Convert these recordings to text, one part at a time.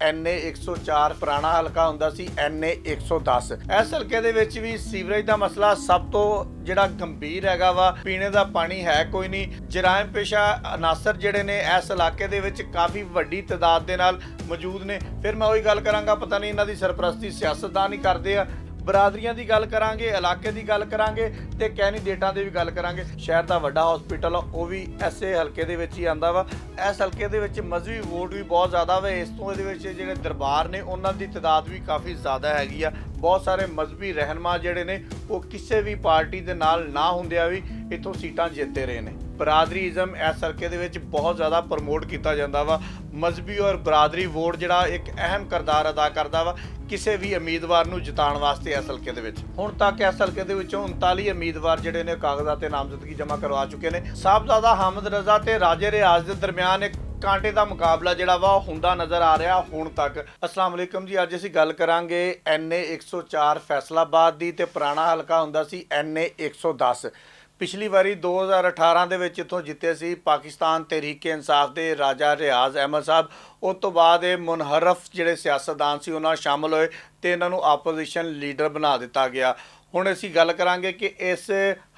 NA 104 ਪੁਰਾਣਾ ਹਲਕਾ ਹੁੰਦਾ ਸੀ NA 110। ਇਸ ਹਲਕੇ ਦੇ ਵਿੱਚ ਵੀ ਸੀਵਰੇਜ ਦਾ ਮਸਲਾ ਸਭ ਤੋਂ ਜਿਹੜਾ ਗੰਭੀਰ ਹੈਗਾ ਵਾ। ਪੀਣੇ ਦਾ ਪਾਣੀ ਹੈ ਕੋਈ ਨਹੀਂ। ਜਰਾਇਮ ਪੇਸ਼ਾ ਅਨਾਸਰ ਜਿਹੜੇ ਨੇ ਇਸ ਇਲਾਕੇ ਦੇ ਵਿੱਚ ਕਾਫੀ ਵੱਡੀ ਤਾਦਾਦ ਦੇ ਨਾਲ ਮੌਜੂਦ ਨੇ। ਫਿਰ ਮੈਂ ਉਹੀ ਗੱਲ ਕਰਾਂਗਾ, ਪਤਾ ਨਹੀਂ ਇਹਨਾਂ ਦੀ ਸਰਪ੍ਰਸਤੀ ਸਿਆਸਤਦਾਨ ਹੀ ਕਰਦੇ ਆ। ਬਰਾਦਰੀਆਂ ਦੀ ਗੱਲ ਕਰਾਂਗੇ, ਇਲਾਕੇ ਦੀ ਗੱਲ ਕਰਾਂਗੇ ਤੇ ਕੈਂਡੀਡੇਟਾਂ ਦੀ ਵੀ ਗੱਲ ਕਰਾਂਗੇ। ਸ਼ਹਿਰ ਦਾ ਵੱਡਾ ਹਸਪੀਟਲ ਉਹ ਵੀ ਐਸੇ ਹਲਕੇ ਦੇ ਵਿੱਚ ਹੀ ਆਂਦਾ ਵਾ। ਇਸ ਹਲਕੇ ਦੇ ਵਿੱਚ ਮਜ਼ਹਬੀ ਵੋਟ ਵੀ ਬਹੁਤ ਜ਼ਿਆਦਾ ਵਾ। ਇਸ ਤੋਂ ਇਹਦੇ ਵਿੱਚ ਜਿਹੜੇ ਦਰਬਾਰ ਨੇ ਉਹਨਾਂ ਦੀ ਤਾਦਾਦ ਵੀ ਕਾਫੀ ਜ਼ਿਆਦਾ ਹੈਗੀ ਆ। ਬਹੁਤ ਸਾਰੇ ਮਜ਼ਹਬੀ ਰਹਿਨੁਮਾ ਜਿਹੜੇ ਨੇ ਉਹ ਕਿਸੇ ਵੀ ਪਾਰਟੀ ਦੇ ਨਾਲ ਨਾ ਹੁੰਦਿਆਂ ਵੀ ਇੱਥੋਂ ਸੀਟਾਂ ਜਿੱਤਦੇ ਰਹੇ ਨੇ। ਬਰਾਦਰੀਜ਼ਮ ਇਸ ਹਲਕੇ ਦੇ ਵਿੱਚ ਬਹੁਤ ਜ਼ਿਆਦਾ ਪ੍ਰਮੋਟ ਕੀਤਾ ਜਾਂਦਾ ਵਾ। ਮਜ਼ਹਬੀ ਔਰ ਬਰਾਦਰੀ ਵੋਟ ਜਿਹੜਾ ਇੱਕ ਅਹਿਮ ਕਿਰਦਾਰ ਅਦਾ ਕਰਦਾ ਵਾ ਕਿਸੇ ਵੀ ਉਮੀਦਵਾਰ ਨੂੰ ਜਿਤਾਉਣ ਵਾਸਤੇ। ਇਸ ਹਲਕੇ ਦੇ ਵਿੱਚ ਹੁਣ ਤੱਕ ਇਸ ਹਲਕੇ ਦੇ ਵਿੱਚੋਂ 39 ਉਮੀਦਵਾਰ ਜਿਹੜੇ ਨੇ ਕਾਗਜ਼ਾਂ ਤੇ ਨਾਮਜ਼ਦਗੀ ਜਮ੍ਹਾਂ ਕਰਵਾ ਚੁੱਕੇ ਨੇ। ਸਾਹਿਬਜ਼ਾਦਾ ਹਾਮਦ ਰਜ਼ਾ ਤੇ ਰਾਜੇ ਰਿਆਜ਼ ਦੇ ਦਰਮਿਆਨ ਇੱਕ ਕਾਂਟੇ ਦਾ ਮੁਕਾਬਲਾ ਜਿਹੜਾ ਵਾ ਉਹ ਹੁੰਦਾ ਨਜ਼ਰ ਆ ਰਿਹਾ ਹੁਣ ਤੱਕ। ਅਸਲਾਮ ਵਾਲੇਕਮ ਜੀ, ਅੱਜ ਅਸੀਂ ਗੱਲ ਕਰਾਂਗੇ NA 104 ਫੈਸਲਾਬਾਦ ਦੀ ਤੇ ਪੁਰਾਣਾ ਹਲਕਾ ਹੁੰਦਾ ਸੀ NA 110। ਪਿਛਲੀ ਵਾਰੀ 2018 ਦੇ ਵਿੱਚ ਇੱਥੋਂ ਜਿੱਤੇ ਸੀ ਪਾਕਿਸਤਾਨ ਤਹਿਰੀਕ-ਏ-ਇਨਸਾਫ ਦੇ ਰਾਜਾ ਰਿਆਜ਼ ਅਹਿਮਦ ਸਾਹਿਬ। ਉਸ ਤੋਂ ਬਾਅਦ ਇਹ ਮੁਨਹਰਫ ਜਿਹੜੇ ਸਿਆਸਤਦਾਨ ਸੀ ਉਹਨਾਂ ਸ਼ਾਮਲ ਹੋਏ ਤੇ ਇਹਨਾਂ ਨੂੰ ਆਪੋਜੀਸ਼ਨ ਲੀਡਰ ਬਣਾ ਦਿੱਤਾ ਗਿਆ। ਹੁਣ ਅਸੀਂ ਗੱਲ ਕਰਾਂਗੇ ਕਿ ਇਸ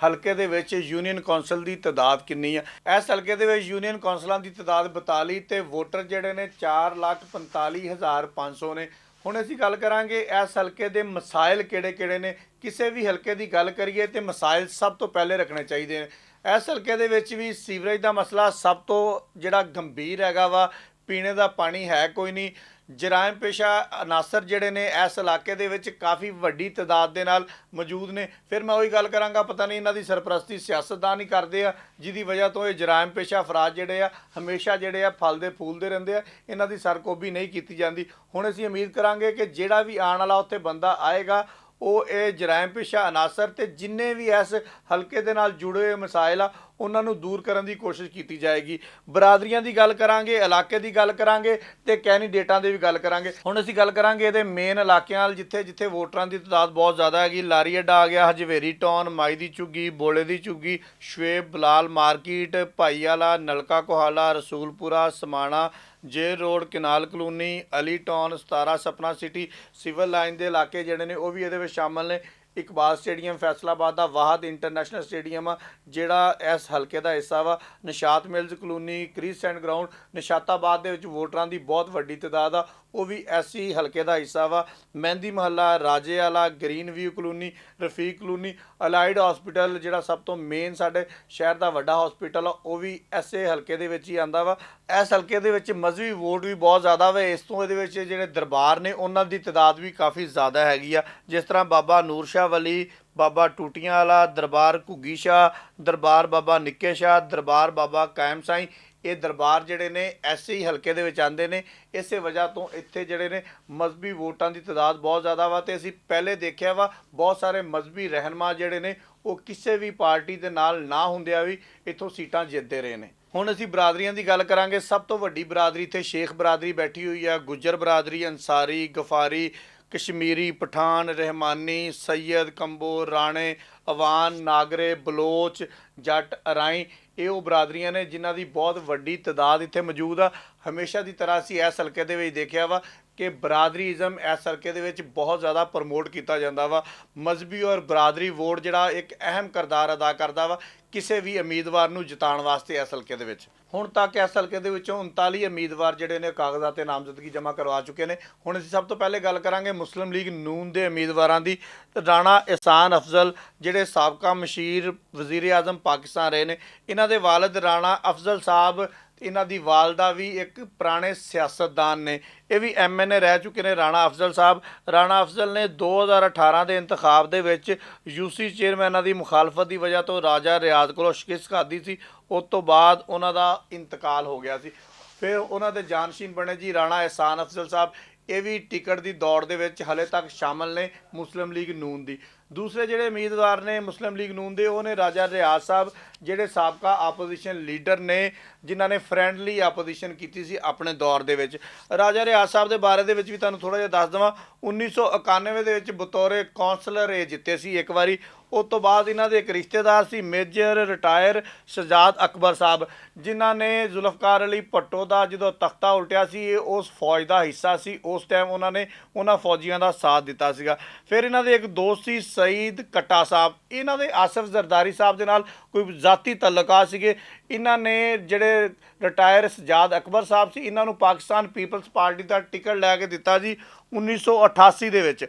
ਹਲਕੇ ਦੇ ਵਿੱਚ ਯੂਨੀਅਨ ਕੌਂਸਲ ਦੀ ਤਾਦਾਦ ਕਿੰਨੀ ਹੈ। ਇਸ ਹਲਕੇ ਦੇ ਵਿੱਚ ਯੂਨੀਅਨ ਕੌਂਸਲਾਂ ਦੀ ਤਾਦਾਦ 42 ਤੇ ਵੋਟਰ ਜਿਹੜੇ ਨੇ 4,45,500 ਨੇ। ਹੁਣ ਅਸੀਂ ਗੱਲ ਕਰਾਂਗੇ ਇਸ ਹਲਕੇ ਦੇ ਮਸਾਇਲ ਕਿਹੜੇ-ਕਿਹੜੇ ਨੇ। ਕਿਸੇ ਵੀ ਹਲਕੇ ਦੀ ਗੱਲ ਕਰੀਏ ਤੇ ਮਸਾਇਲ ਸਭ ਤੋਂ ਪਹਿਲੇ ਰੱਖਣੇ ਚਾਹੀਦੇ ਨੇ। ਇਸ ਹਲਕੇ ਦੇ ਵਿੱਚ ਵੀ ਸੀਵਰੇਜ ਦਾ ਮਸਲਾ ਸਭ ਤੋਂ ਜਿਹੜਾ ਗੰਭੀਰ ਹੈਗਾ ਵਾ। ਪੀਣੇ ਦਾ ਪਾਣੀ ਹੈ ਕੋਈ ਨਹੀਂ। ਜਰਾਇਮ ਪੇਸ਼ਾ ਅਨਾਸਰ ਜਿਹੜੇ ਨੇ ਇਸ ਇਲਾਕੇ ਦੇ ਵਿੱਚ ਕਾਫੀ ਵੱਡੀ ਤਾਦਾਦ ਦੇ ਨਾਲ ਮੌਜੂਦ ਨੇ। ਫਿਰ ਮੈਂ ਉਹੀ ਗੱਲ ਕਰਾਂਗਾ, ਪਤਾ ਨਹੀਂ ਇਹਨਾਂ ਦੀ ਸਰਪ੍ਰਸਤੀ ਸਿਆਸਤਦਾਨ ਹੀ ਕਰਦੇ ਆ ਜਿਹਦੀ ਵਜ੍ਹਾ ਤੋਂ ਇਹ ਜਰਾਇਮ ਪੇਸ਼ਾ ਅਫਰਾਦ ਜਿਹੜੇ ਆ ਹਮੇਸ਼ਾ ਜਿਹੜੇ ਆ ਫਲਦੇ ਫੂਲਦੇ ਰਹਿੰਦੇ ਆ। ਇਹਨਾਂ ਦੀ ਸਰਕੋਬੀ ਨਹੀਂ ਕੀਤੀ ਜਾਂਦੀ। ਹੁਣ ਅਸੀਂ ਉਮੀਦ ਕਰਾਂਗੇ ਕਿ ਜਿਹੜਾ ਵੀ ਆਉਣ ਵਾਲਾ ਉੱਥੇ ਬੰਦਾ ਆਏਗਾ ਉਹ ਇਹ ਜਰਾਇਮ ਪੇਸ਼ਾ ਅਨਾਸਰ ਤੇ ਜਿੰਨੇ ਵੀ ਇਸ ਹਲਕੇ ਦੇ ਨਾਲ ਜੁੜੇ ਹੋਏ ਮਸਾਇਲ ਆ ਉਹਨਾਂ ਨੂੰ ਦੂਰ ਕਰਨ ਦੀ ਕੋਸ਼ਿਸ਼ ਕੀਤੀ ਜਾਏਗੀ। ਬਰਾਦਰੀਆਂ ਦੀ ਗੱਲ ਕਰਾਂਗੇ, ਇਲਾਕੇ ਦੀ ਗੱਲ ਕਰਾਂਗੇ ਤੇ ਕੈਂਡੀਡੇਟਾਂ ਦੀ ਵੀ ਗੱਲ ਕਰਾਂਗੇ। ਹੁਣ ਅਸੀਂ ਗੱਲ ਕਰਾਂਗੇ ਇਹਦੇ ਮੇਨ ਇਲਾਕਿਆਂ ਨਾਲ ਜਿੱਥੇ ਜਿੱਥੇ ਵੋਟਰਾਂ ਦੀ ਤਾਦਾਦ ਬਹੁਤ ਜ਼ਿਆਦਾ ਹੈਗੀ। ਲਾਰੀ ਅੱਡਾ ਆ ਗਿਆ, ਹਜਵੇਰੀ ਟਾਊਨ, ਮਾਈ ਦੀ ਝੁੱਗੀ, ਬੋਲੇ ਦੀ ਝੁੱਗੀ, ਸ਼ਵੇਬ ਬਲਾਲ ਮਾਰਕੀਟ, ਭਾਈਵਾਲਾ, ਨਲਕਾ ਕੋਹਾਲਾ, ਰਸੂਲਪੁਰਾ, ਸਮਾਣਾ, ਜੇ road, canal colony, Ali town, 17 ਸਪਨਾ ਸਿਟੀ, ਸਿਵਲ ਲਾਈਨ ਦੇ ਇਲਾਕੇ ਜਿਹੜੇ ਨੇ ਉਹ ਵੀ ਇਹਦੇ ਵਿੱਚ ਸ਼ਾਮਲ ਨੇ। ਇਕਬਾਲ ਸਟੇਡੀਅਮ ਫੈਸਲਾਬਾਦ ਦਾ ਵਾਹਦ ਇੰਟਰਨੈਸ਼ਨਲ ਸਟੇਡੀਅਮ ਆ ਜਿਹੜਾ ਇਸ ਹਲਕੇ ਦਾ ਹਿੱਸਾ ਵਾ। ਨਿਸ਼ਾਤ ਮਿਲਜ਼ ਕਲੋਨੀ, ਕ੍ਰਿਸੈਂਟ ਗਰਾਊਂਡ, ਨਿਸ਼ਾਤਾਬਾਦ ਦੇ ਵਿੱਚ ਵੋਟਰਾਂ ਦੀ ਬਹੁਤ ਵੱਡੀ ਤਾਦਾਦ ਆ, ਉਹ ਵੀ ਐਸੀ ਹਲਕੇ ਦਾ ਹਿੱਸਾ ਵਾ। ਮਹਿੰਦੀ ਮਹੱਲਾ, ਰਾਜੇ ਵਾਲਾ, green view colony, Rafiq colony, allied hospital ਜਿਹੜਾ ਸਭ ਤੋਂ ਮੇਨ ਸਾਡੇ ਸ਼ਹਿਰ ਦਾ ਵੱਡਾ ਹਸਪੀਟਲ ਆ ਉਹ ਵੀ ਐਸੇ ਹਲਕੇ ਦੇ ਵਿੱਚ ਹੀ ਆਂਦਾ ਵਾ। ਇਸ ਹਲਕੇ ਦੇ ਵਿੱਚ ਮਜ਼ਹਬੀ ਵੋਟ ਵੀ ਬਹੁਤ ਜ਼ਿਆਦਾ ਵਾ। ਇਸ ਤੋਂ ਇਹਦੇ ਵਿੱਚ ਜਿਹੜੇ ਦਰਬਾਰ ਨੇ ਉਹਨਾਂ ਦੀ ਤਾਦਾਦ ਵੀ ਕਾਫੀ ਜ਼ਿਆਦਾ ਹੈਗੀ ਆ। ਜਿਸ ਤਰ੍ਹਾਂ ਬਾਬਾ ਨੂਰ ਸ਼ਾਹ ਵਲੀ, ਬਾਬਾ ਟੂਟੀਆਂ ਵਾਲਾ, ਦਰਬਾਰ ਘੁੱਗੀ ਸ਼ਾਹ, ਦਰਬਾਰ ਬਾਬਾ ਨਿੱਕੇ ਸ਼ਾਹ, ਦਰਬਾਰ ਬਾਬਾ ਕਾਇਮ ਸਾਈਂ, ਇਹ ਦਰਬਾਰ ਜਿਹੜੇ ਨੇ ਐਸੇ ਹੀ ਹਲਕੇ ਦੇ ਵਿੱਚ ਆਉਂਦੇ ਨੇ। ਇਸੇ ਵਜ੍ਹਾ ਤੋਂ ਇੱਥੇ ਜਿਹੜੇ ਨੇ ਮਜ਼ਹਬੀ ਵੋਟਾਂ ਦੀ ਤਾਦਾਦ ਬਹੁਤ ਜ਼ਿਆਦਾ ਵਾ। ਤੇ ਅਸੀਂ ਪਹਿਲੇ ਦੇਖਿਆ ਵਾ ਬਹੁਤ ਸਾਰੇ ਮਜ਼ਹਬੀ ਰਹਿਨੁਮਾ ਜਿਹੜੇ ਨੇ ਉਹ ਕਿਸੇ ਵੀ ਪਾਰਟੀ ਦੇ ਨਾਲ ਨਾ ਹੁੰਦਿਆਂ ਵੀ ਇੱਥੋਂ ਸੀਟਾਂ ਜਿੱਤਦੇ ਰਹੇ ਨੇ। ਹੁਣ ਅਸੀਂ ਬਰਾਦਰੀਆਂ ਦੀ ਗੱਲ ਕਰਾਂਗੇ। ਸਭ ਤੋਂ ਵੱਡੀ ਬਰਾਦਰੀ ਇੱਥੇ ਸ਼ੇਖ ਬਰਾਦਰੀ ਬੈਠੀ ਹੋਈ ਆ। ਗੁੱਜਰ ਬਰਾਦਰੀ, ਅੰਸਾਰੀ, ਗਫਾਰੀ, ਕਸ਼ਮੀਰੀ, ਪਠਾਨ, ਰਹਿਮਾਨੀ, ਸੈयद, ਕੰਬੋ, ਰਾਣੇ, ਅਵਾਨ, ਨਾਗਰੇ, ਬਲੋਚ, ਜੱਟ, ਅਰਾਈ, ਇਹ ਉਹ ਬਰਾਦਰੀਆਂ ਨੇ ਜਿਨ੍ਹਾਂ ਦੀ ਬਹੁਤ ਵੱਡੀ ਤਾਦਾਦ ਇੱਥੇ ਮੌਜੂਦ ਆ। ਹਮੇਸ਼ਾ ਦੀ ਤਰ੍ਹਾਂ ਅਸੀਂ ਇਸ ਹਲਕੇ ਦੇ ਵਿੱਚ ਦੇਖਿਆ ਵਾ ਕਿ ਬਰਾਦਰੀਜ਼ਮ ਇਸ ਹਲਕੇ ਦੇ ਵਿੱਚ ਬਹੁਤ ਜ਼ਿਆਦਾ ਪ੍ਰਮੋਟ ਕੀਤਾ ਜਾਂਦਾ ਵਾ। ਮਜ਼ਹਬੀ ਔਰ ਬਰਾਦਰੀ ਵੋਟ ਜਿਹੜਾ ਇੱਕ ਅਹਿਮ ਕਿਰਦਾਰ ਅਦਾ ਕਰਦਾ ਵਾ ਕਿਸੇ ਵੀ ਉਮੀਦਵਾਰ ਨੂੰ ਜਿਤਾਉਣ ਵਾਸਤੇ ਇਸ ਹਲਕੇ ਦੇ ਵਿੱਚ। ਹੁਣ ਤੱਕ ਇਸ ਹਲਕੇ ਦੇ ਵਿੱਚੋਂ 39 ਉਮੀਦਵਾਰ ਜਿਹੜੇ ਨੇ ਕਾਗਜ਼ਾਂ ਤੇ ਨਾਮਜ਼ਦਗੀ ਜਮ੍ਹਾਂ ਕਰਵਾ ਚੁੱਕੇ ਨੇ। ਹੁਣ ਅਸੀਂ ਸਭ ਤੋਂ ਪਹਿਲੇ ਗੱਲ ਕਰਾਂਗੇ ਮੁਸਲਿਮ ਲੀਗ ਨੂਨ ਦੇ ਉਮੀਦਵਾਰਾਂ ਦੀ। ਰਾਣਾ ਇਹਸਾਨ ਅਫਜ਼ਲ ਜਿਹੜੇ ਸਾਬਕਾ ਮਸ਼ੀਰ ਵਜ਼ੀਰ ਆਜ਼ਮ ਪਾਕਿਸਤਾਨ ਰਹੇ ਨੇ, ਇਹਨਾਂ ਦੇ ਵਾਲਿਦ ਰਾਣਾ ਅਫਜ਼ਲ ਸਾਹਿਬ, ਇਹਨਾਂ ਦੀ ਵਾਲਦਾ ਵੀ ਇੱਕ ਪੁਰਾਣੇ ਸਿਆਸਤਦਾਨ ਨੇ। ਇਹ ਵੀ MNA ਰਹਿ ਚੁੱਕੇ ਨੇ ਰਾਣਾ ਅਫਜ਼ਲ ਸਾਹਿਬ। ਰਾਣਾ ਅਫਜ਼ਲ ਨੇ 2018 ਦੇ ਇੰਤਖਾਬ ਦੇ ਵਿੱਚ UC ਚੇਅਰਮੈਨਾਂ ਦੀ ਮੁਖਾਲਫਤ ਦੀ ਵਜ੍ਹਾ ਤੋਂ ਰਾਜਾ ਰਿਆਜ਼ ਕੋਲੋਂ ਸ਼ਿਕਸਤ ਖਾਧੀ ਸੀ। ਉਸ ਤੋਂ ਬਾਅਦ ਉਹਨਾਂ ਦਾ ਇੰਤਕਾਲ ਹੋ ਗਿਆ ਸੀ। ਫਿਰ ਉਹਨਾਂ ਦੇ ਜਾਨਸ਼ੀਨ ਬਣੇ ਜੀ ਰਾਣਾ ਇਹਸਾਨ ਅਫਜ਼ਲ ਸਾਹਿਬ। ਇਹ ਵੀ ਟਿਕਟ ਦੀ ਦੌੜ ਦੇ ਵਿੱਚ ਹਲੇ ਤੱਕ ਸ਼ਾਮਲ ਨੇ ਮੁਸਲਿਮ ਲੀਗ ਨੂਨ ਦੀ। ਦੂਸਰੇ ਜਿਹੜੇ ਉਮੀਦਵਾਰ ਨੇ ਮੁਸਲਿਮ ਲੀਗ ਨੂਨ ਦੇ, ਉਹ ਨੇ ਰਾਜਾ ਰਿਆਜ਼ ਸਾਹਿਬ, ਜਿਹੜੇ ਸਾਬਕਾ ਆਪੋਜੀਸ਼ਨ ਲੀਡਰ ਨੇ, ਜਿਨ੍ਹਾਂ ਨੇ ਫਰੈਂਡਲੀ ਆਪੋਜੀਸ਼ਨ ਕੀਤੀ ਸੀ ਆਪਣੇ ਦੌਰ ਦੇ ਵਿੱਚ। ਰਾਜਾ ਰਿਆਜ਼ ਸਾਹਿਬ ਦੇ ਬਾਰੇ ਦੇ ਵਿੱਚ ਵੀ ਤੁਹਾਨੂੰ ਥੋੜ੍ਹਾ ਜਿਹਾ ਦੱਸ ਦੇਵਾਂ। 1991 ਦੇ ਵਿੱਚ ਬਤੌਰ ਕੌਂਸਲਰ ਇਹ ਜਿੱਤੇ ਸੀ ਇੱਕ ਵਾਰੀ। ਉਸ ਤੋਂ ਬਾਅਦ ਇਹਨਾਂ ਦੇ ਇੱਕ ਰਿਸ਼ਤੇਦਾਰ ਸੀ ਮੇਜਰ ਰਿਟਾਇਰ ਸ਼ਹਜ਼ਾਦ ਅਕਬਰ ਸਾਹਿਬ, ਜਿਨ੍ਹਾਂ ਨੇ ਜ਼ੁਲਫਕਾਰ ਅਲੀ ਭੱਟੋ ਦਾ ਜਦੋਂ ਤਖਤਾ ਉਲਟਿਆ ਸੀ, ਇਹ ਉਸ ਫੌਜ ਦਾ ਹਿੱਸਾ ਸੀ। ਉਸ ਟਾਈਮ ਉਹਨਾਂ ਨੇ ਉਹਨਾਂ ਫੌਜੀਆਂ ਦਾ ਸਾਥ ਦਿੱਤਾ ਸੀਗਾ। ਫਿਰ ਇਹਨਾਂ ਦੇ ਇੱਕ ਦੋਸਤ ਸੀ ਸਈਦ ਕੱਟਾ ਸਾਹਿਬ, ਇਹਨਾਂ ਦੇ ਆਸਫ ਜ਼ਰਦਾਰੀ ਸਾਹਿਬ ਦੇ ਨਾਲ ਕੋਈ ਜ਼ਾਤੀ ਤਾਲੁਕਾਤ ਸੀਗੇ। ਇਹਨਾਂ ਨੇ ਜਿਹੜੇ ਰਿਟਾਇਰ ਸ਼ਹਜ਼ਾਦ ਅਕਬਰ ਸਾਹਿਬ ਸੀ, ਇਹਨਾਂ ਨੂੰ ਪਾਕਿਸਤਾਨ ਪੀਪਲਸ ਪਾਰਟੀ ਦਾ ਟਿਕਟ ਲੈ ਕੇ ਦਿੱਤਾ ਜੀ 1988 ਦੇ ਵਿੱਚ।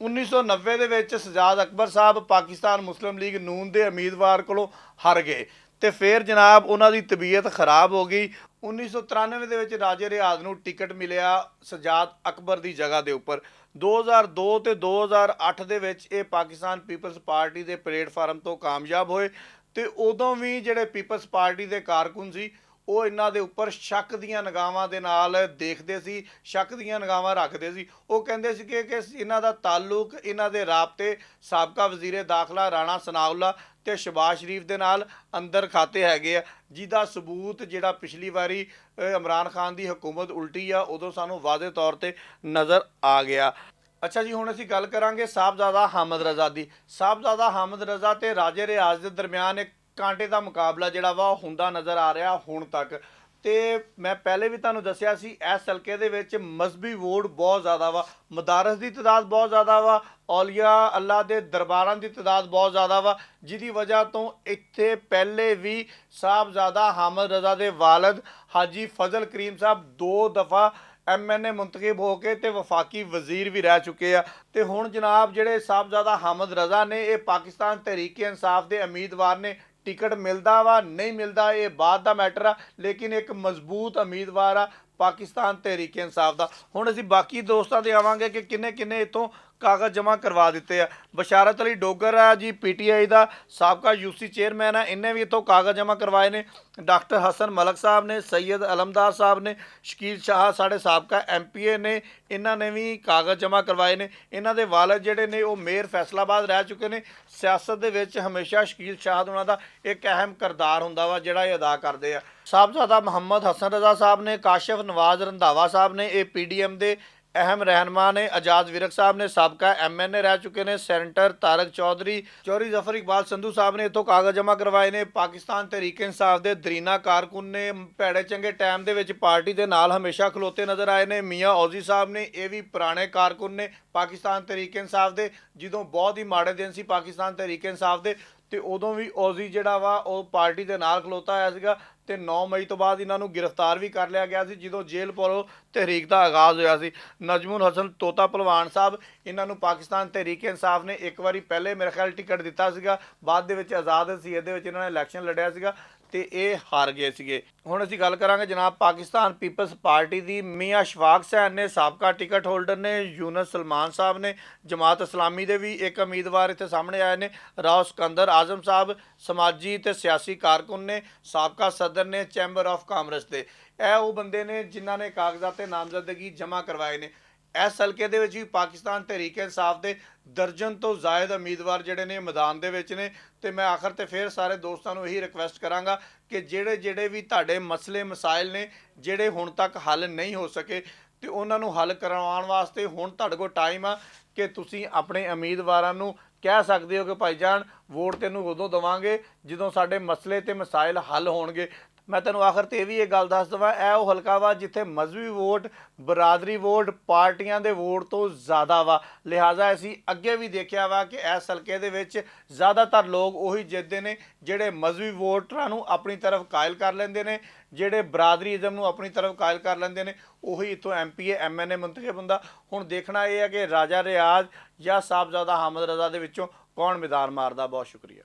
1990 ਦੇ ਵਿੱਚ ਸ਼ਹਜ਼ਾਦ ਅਕਬਰ ਸਾਹਿਬ ਪਾਕਿਸਤਾਨ ਮੁਸਲਿਮ ਲੀਗ ਨੂਨ ਦੇ ਉਮੀਦਵਾਰ ਕੋਲੋਂ ਹਾਰ ਗਏ ਤੇ ਫਿਰ ਜਨਾਬ ਉਹਨਾਂ ਦੀ ਤਬੀਅਤ ਖਰਾਬ ਹੋ ਗਈ। 1993 ਦੇ ਵਿੱਚ ਰਾਜੇ ਰਿਆਜ਼ ਨੂੰ ਟਿਕਟ ਮਿਲਿਆ ਸ਼ਹਜ਼ਾਦ ਅਕਬਰ ਦੀ ਜਗ੍ਹਾ ਦੇ ਉੱਪਰ। 2002 ਤੇ 2008 ਦੇ ਵਿੱਚ ਇਹ ਪਾਕਿਸਤਾਨ ਪੀਪਲਸ ਪਾਰਟੀ ਦੇ ਪਲੇਟਫਾਰਮ ਤੋਂ ਕਾਮਯਾਬ ਹੋਏ ਤੇ ਉਦੋਂ ਵੀ ਜਿਹੜੇ ਪੀਪਲਸ ਪਾਰਟੀ ਦੇ ਕਾਰਕੁਨ ਸੀ, ਉਹ ਇਹਨਾਂ ਦੇ ਉੱਪਰ ਸ਼ੱਕ ਦੀਆਂ ਨਿਗਾਹਾਂ ਦੇ ਨਾਲ ਦੇਖਦੇ ਸੀ, ਸ਼ੱਕ ਦੀਆਂ ਨਿਗਾਹਾਂ ਰੱਖਦੇ ਸੀ। ਉਹ ਕਹਿੰਦੇ ਸੀ ਕਿ ਇਹਨਾਂ ਦਾ ਤਾਲੁਕ, ਇਹਨਾਂ ਦੇ ਰਾਬਤੇ ਸਾਬਕਾ ਵਜ਼ੀਰ ਦਾਖਲਾ ਰਾਣਾ ਸਨਾਉੱਲਾ ਤੇ ਸ਼ਬਾਜ਼ ਸ਼ਰੀਫ ਦੇ ਨਾਲ ਅੰਦਰ ਖਾਤੇ ਹੈਗੇ ਆ, ਜਿਹਦਾ ਸਬੂਤ ਜਿਹੜਾ ਪਿਛਲੀ ਵਾਰੀ ਇਮਰਾਨ ਖਾਨ ਦੀ ਹਕੂਮਤ ਉਲਟੀ ਆ, ਉਦੋਂ ਸਾਨੂੰ ਵਾਜ਼ੇ ਤੌਰ ਤੇ ਨਜ਼ਰ ਆ ਗਿਆ। ਅੱਛਾ ਜੀ, ਹੁਣ ਅਸੀਂ ਗੱਲ ਕਰਾਂਗੇ ਸਾਹਿਬਜ਼ਾਦਾ ਹਾਮਦ ਰਜ਼ਾ ਦੀ। ਸਾਹਿਬਜ਼ਾਦਾ ਹਾਮਦ ਰਜ਼ਾ ਤੇ ਰਾਜੇ ਰਿਆਜ਼ ਦੇ ਦਰਮਿਆਨ ਇੱਕ ਕਾਂਟੇ ਦਾ ਮੁਕਾਬਲਾ ਜਿਹੜਾ ਵਾ ਉਹ ਹੁੰਦਾ ਨਜ਼ਰ ਆ ਰਿਹਾ ਹੁਣ ਤੱਕ। ਤੇ ਮੈਂ ਪਹਿਲੇ ਵੀ ਤੁਹਾਨੂੰ ਦੱਸਿਆ ਸੀ, ਇਸ ਹਲਕੇ ਦੇ ਵਿੱਚ ਮਜ਼ਹਬੀ ਵੋਟ ਬਹੁਤ ਜ਼ਿਆਦਾ ਵਾ, ਮਦਾਰਸ ਦੀ ਤਾਦਾਦ ਬਹੁਤ ਜ਼ਿਆਦਾ ਵਾ, ਔਲੀਆ ਅੱਲਾ ਦੇ ਦਰਬਾਰਾਂ ਦੀ ਤਾਦਾਦ ਬਹੁਤ ਜ਼ਿਆਦਾ ਵਾ, ਜਿਹਦੀ ਵਜ੍ਹਾ ਤੋਂ ਇੱਥੇ ਪਹਿਲੇ ਵੀ ਸਾਹਿਬਜ਼ਾਦਾ ਹਾਮਦ ਰਜ਼ਾ ਦੇ ਵਾਲਦ ਹਾਜੀ ਫਜ਼ਲ ਕਰੀਮ ਸਾਹਿਬ 2 ਦਫਾ MNA ਮੁੰਤਖਬ ਹੋ ਕੇ ਤੇ ਵਫਾਕੀ ਵਜ਼ੀਰ ਵੀ ਰਹਿ ਚੁੱਕੇ ਆ। ਤੇ ਹੁਣ ਜਨਾਬ ਜਿਹੜੇ ਸਾਹਿਬਜ਼ਾਦਾ ਹਾਮਦ ਰਜ਼ਾ ਨੇ, ਇਹ ਪਾਕਿਸਤਾਨ ਤਹਿਰੀਕ ਇਨਸਾਫ ਦੇ ਉਮੀਦਵਾਰ ਨੇ। ਟਿਕਟ ਮਿਲਦਾ ਵਾ ਨਹੀਂ ਮਿਲਦਾ ਇਹ ਬਾਅਦ ਦਾ ਮੈਟਰ ਆ, ਲੇਕਿਨ ਇੱਕ ਮਜ਼ਬੂਤ ਉਮੀਦਵਾਰ ਆ ਪਾਕਿਸਤਾਨ ਤਹਿਰੀਕ ਇਨਸਾਫ ਦਾ। ਹੁਣ ਅਸੀਂ ਬਾਕੀ ਦੋਸਤਾਂ ਦੇ ਆਵਾਂਗੇ ਕਿ ਕਿੰਨੇ ਕਿੰਨੇ ਇੱਥੋਂ ਕਾਗਜ਼ ਜਮ੍ਹਾਂ ਕਰਵਾ ਦਿੱਤੇ ਆ। ਬਸ਼ਾਰਤ ਅਲੀ ਡੋਗਰ ਆ ਜੀ, PTI ਦਾ ਸਾਬਕਾ UC ਚੇਅਰਮੈਨ ਆ, ਇਹਨੇ ਵੀ ਇੱਥੋਂ ਕਾਗਜ਼ ਜਮ੍ਹਾਂ ਕਰਵਾਏ ਨੇ। ਡਾਕਟਰ ਹਸਨ ਮਲਕ ਸਾਹਿਬ ਨੇ, ਸੈयद ਅਲਮਦਾਰ ਸਾਹਿਬ ਨੇ, ਸ਼ਕੀਲ ਸ਼ਾਹ ਸਾਡੇ ਸਾਬਕਾ MPA ਨੇ, ਇਹਨਾਂ ਨੇ ਵੀ ਕਾਗਜ਼ ਜਮ੍ਹਾਂ ਕਰਵਾਏ ਨੇ। ਇਹਨਾਂ ਦੇ ਵਾਲਦ ਜਿਹੜੇ ਨੇ ਉਹ ਮੇਅਰ ਫੈਸਲਾਬਾਦ ਰਹਿ ਚੁੱਕੇ ਨੇ। ਸਿਆਸਤ ਦੇ ਵਿੱਚ ਹਮੇਸ਼ਾ ਸ਼ਕੀਲ ਸ਼ਾਹ ਉਹਨਾਂ ਦਾ ਇੱਕ ਅਹਿਮ ਕਿਰਦਾਰ ਹੁੰਦਾ ਵਾ, ਜਿਹੜਾ ਇਹ ਅਦਾ ਕਰਦੇ ਆ। ਸਾਹਿਬਜ਼ਾਦਾ ਮੁਹੰਮਦ ਹਸਨ ਰਜ਼ਾ ਸਾਹਿਬ ਨੇ, ਕਾਸ਼ਫ ਨਵਾਜ਼ ਰੰਧਾਵਾ ਸਾਹਿਬ ਨੇ, ਇਹ PDM ਦੇ ਅਹਿਮ ਰਹਿਨਮਾ ਨੇ। ਆਜ਼ਾਦ ਵਿਰਕ ਸਾਹਿਬ ਨੇ, ਸਾਬਕਾ MNA ਰਹਿ ਚੁੱਕੇ ਨੇ। ਸੈਨੇਟਰ ਤਾਰਕ ਚੌਧਰੀ ਜ਼ਫਰ ਇਕਬਾਲ ਸੰਧੂ ਸਾਹਿਬ ਨੇ ਇੱਥੋਂ ਕਾਗਜ਼ ਜਮ੍ਹਾਂ ਕਰਵਾਏ ਨੇ। ਪਾਕਿਸਤਾਨ ਤਹਿਰੀਕ ਇਨਸਾਫ ਦੇ ਦਰੀਨਾ ਕਾਰਕੁਨ ਨੇ, ਭੈੜੇ ਚੰਗੇ ਟਾਈਮ ਦੇ ਵਿੱਚ ਪਾਰਟੀ ਦੇ ਨਾਲ ਹਮੇਸ਼ਾ ਖਲੋਤੇ ਨਜ਼ਰ ਆਏ ਨੇ। ਮੀਆਂ ਔਜ਼ੀ ਸਾਹਿਬ ਨੇ, ਇਹ ਵੀ ਪੁਰਾਣੇ ਕਾਰਕੁਨ ਨੇ ਪਾਕਿਸਤਾਨ ਤਹਿਰੀਕ ਇਨਸਾਫ ਦੇ, ਜਦੋਂ ਬਹੁਤ ਹੀ ਮਾੜੇ ਦਿਨ ਸੀ ਪਾਕਿਸਤਾਨ ਤਹਿਰੀਕ ਇਨਸਾਫ ਦੇ, ਤੇ ਉਦੋਂ ਵੀ ਔਜ਼ੀ ਜਿਹੜਾ ਵਾ ਉਹ ਪਾਰਟੀ ਦੇ ਨਾਲ ਖਲੋਤਾ ਹੋਇਆ ਸੀਗਾ। ਤੇ 9 ਮਈ ਤੋਂ ਬਾਅਦ ਇਹਨਾਂ ਨੂੰ ਗ੍ਰਿਫਤਾਰ ਵੀ ਕਰ ਲਿਆ ਗਿਆ ਸੀ, ਜਦੋਂ ਜੇਲ੍ਹ ਪੋਲੋ ਤਹਿਰੀਕ ਦਾ ਆਗਾਜ਼ ਹੋਇਆ ਸੀ। ਨਜਮੁਲ ਹਸਨ ਤੋਤਾ ਭਲਵਾਨ ਸਾਹਿਬ, ਇਹਨਾਂ ਨੂੰ ਪਾਕਿਸਤਾਨ ਤਹਿਰੀਕ ਇਨਸਾਫ ਨੇ ਇੱਕ ਵਾਰੀ ਪਹਿਲੇ ਮੇਰੇ ਖਿਆਲ ਟਿਕਟ ਦਿੱਤਾ ਸੀਗਾ, ਬਾਅਦ ਦੇ ਵਿੱਚ ਆਜ਼ਾਦ ਹਸੀਅਤ ਦੇ ਵਿੱਚ ਇਹਨਾਂ ਨੇ ਇਲੈਕਸ਼ਨ ਲੜਿਆ ਸੀਗਾ ਤੇ ਇਹ ਹਾਰ ਗਏ ਸੀਗੇ। ਹੁਣ ਅਸੀਂ ਗੱਲ ਕਰਾਂਗੇ ਜਨਾਬ ਪਾਕਿਸਤਾਨ ਪੀਪਲਸ ਪਾਰਟੀ ਦੀ। ਮੀਆਂ ਸ਼ਫਾਕ ਸੈਨ ਨੇ, ਸਾਬਕਾ ਟਿਕਟ ਹੋਲਡਰ ਨੇ। ਯੂਨਸ ਸਲਮਾਨ ਸਾਹਿਬ ਨੇ, ਜਮਾਤ ਇਸਲਾਮੀ ਦੇ ਵੀ ਇੱਕ ਉਮੀਦਵਾਰ ਇੱਥੇ ਸਾਹਮਣੇ ਆਏ ਨੇ। ਰਾਓ ਸਿਕੰਦਰ ਆਜ਼ਮ ਸਾਹਿਬ ਸਮਾਜੀ ਤੇ ਸਿਆਸੀ ਕਾਰਕੁਨ ਨੇ, ਸਾਬਕਾ ਸਦਰ ਨੇ ਚੈਂਬਰ ਆਫ ਕਾਮਰਸ ਦੇ। ਇਹ ਉਹ ਬੰਦੇ ਨੇ ਜਿਨ੍ਹਾਂ ਨੇ ਕਾਗਜ਼ਾਤ ਤੇ ਨਾਮਜ਼ਦਗੀ ਜਮ੍ਹਾਂ ਕਰਵਾਏ ਨੇ। ਇਸ ਹਲਕੇ ਦੇ ਵਿੱਚ ਵੀ ਪਾਕਿਸਤਾਨ ਤਹਿਰੀਕ ਇਨਸਾਫ ਦੇ ਦਰਜਨ ਤੋਂ ਜ਼ਾਇਦ ਉਮੀਦਵਾਰ ਜਿਹੜੇ ਨੇ ਮੈਦਾਨ ਦੇ ਵਿੱਚ ਨੇ। ਤੇ ਮੈਂ ਆਖਰ ਤੇ ਫਿਰ ਸਾਰੇ ਦੋਸਤਾਂ ਨੂੰ ਇਹੀ ਰਿਕਵੈਸਟ ਕਰਾਂਗਾ ਕਿ ਜਿਹੜੇ ਵੀ ਤੁਹਾਡੇ ਮਸਲੇ ਮਸਾਇਲ ਨੇ, ਜਿਹੜੇ ਹੁਣ ਤੱਕ ਹੱਲ ਨਹੀਂ ਹੋ ਸਕੇ, ਤੇ ਉਹਨਾਂ ਨੂੰ ਹੱਲ ਕਰਵਾਉਣ ਵਾਸਤੇ ਹੁਣ ਤੁਹਾਡੇ ਕੋਲ ਟਾਈਮ ਆ ਕਿ ਤੁਸੀਂ ਆਪਣੇ ਉਮੀਦਵਾਰਾਂ ਨੂੰ ਕਹਿ ਸਕਦੇ ਹੋ ਕਿ ਭਾਈ ਜਾਨ ਵੋਟ ਤੈਨੂੰ ਉਦੋਂ ਦੇਵਾਂਗੇ ਜਦੋਂ ਸਾਡੇ ਮਸਲੇ ਤੇ ਮਸਾਇਲ ਹੱਲ ਹੋਣਗੇ। ਮੈਂ ਤੁਹਾਨੂੰ ਆਖਰ ਤੇ ਇਹ ਵੀ ਇਹ ਗੱਲ ਦੱਸ ਦੇਵਾਂ, ਇਹ ਉਹ ਹਲਕਾ ਵਾ ਜਿੱਥੇ ਮਜ਼ਹਬੀ ਵੋਟ, ਬਰਾਦਰੀ ਵੋਟ ਪਾਰਟੀਆਂ ਦੇ ਵੋਟ ਤੋਂ ਜ਼ਿਆਦਾ ਵਾ। ਲਿਹਾਜ਼ਾ ਅਸੀਂ ਅੱਗੇ ਵੀ ਦੇਖਿਆ ਵਾ ਕਿ ਇਸ ਹਲਕੇ ਦੇ ਵਿੱਚ ਜ਼ਿਆਦਾਤਰ ਲੋਕ ਉਹੀ ਜਿੱਤਦੇ ਨੇ ਜਿਹੜੇ ਮਜ਼ਹਬੀ ਵੋਟਰਾਂ ਨੂੰ ਆਪਣੀ ਤਰਫ ਕਾਇਲ ਕਰ ਲੈਂਦੇ ਨੇ, ਜਿਹੜੇ ਬਰਾਦਰੀਜ਼ਮ ਨੂੰ ਆਪਣੀ ਤਰਫ ਕਾਇਲ ਕਰ ਲੈਂਦੇ ਨੇ, ਉਹੀ ਇੱਥੋਂ MPA MNA ਮੁੰਤਖਬ ਹੁੰਦਾ। ਹੁਣ ਦੇਖਣਾ ਇਹ ਹੈ ਕਿ ਰਾਜਾ ਰਿਆਜ਼ ਜਾਂ ਸਾਹਿਬਜ਼ਾਦਾ ਹਾਮਦ ਰਜ਼ਾ ਦੇ ਵਿੱਚੋਂ ਕੌਣ ਮੈਦਾਨ ਮਾਰਦਾ। ਬਹੁਤ ਸ਼ੁਕਰੀਆ।